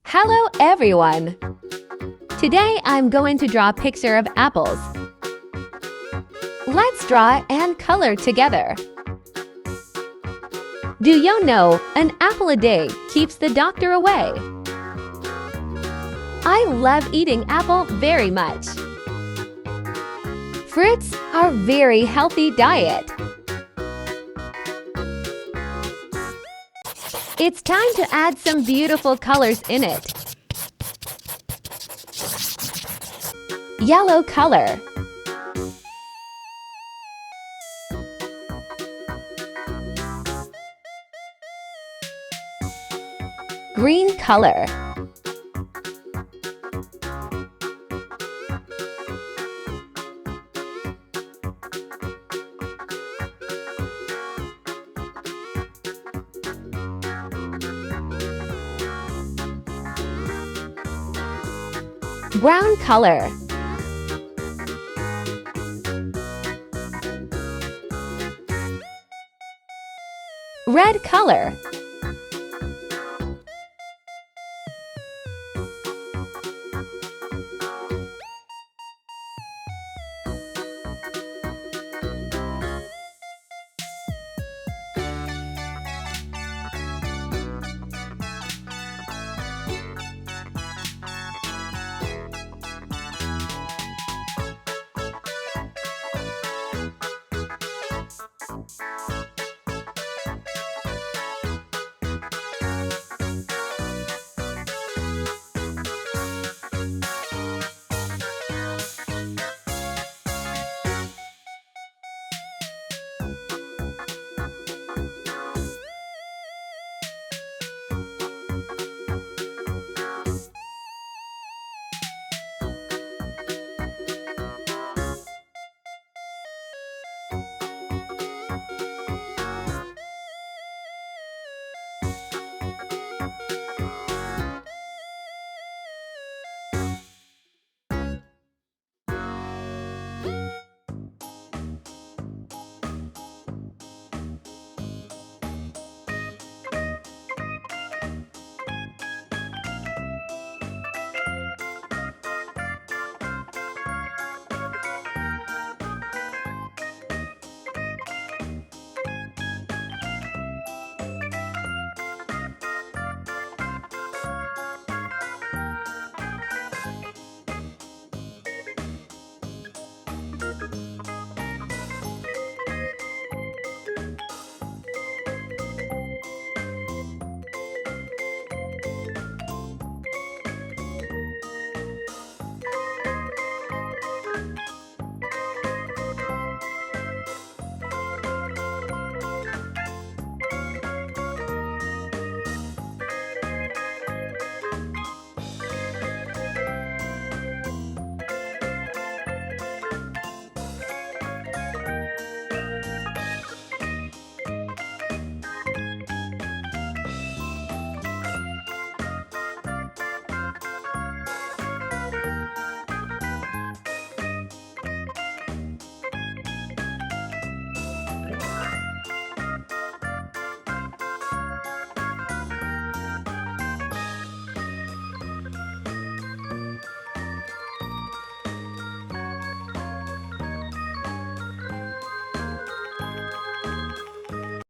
Hello everyone! Today I'm going to draw a picture of apples. Let's draw and color together. Do you know an apple a day keeps the doctor away? I love eating apple very much. Fruits are very healthy diet. It's time to add some beautiful colors in it. Yellow color. Green color. Brown color. Red color.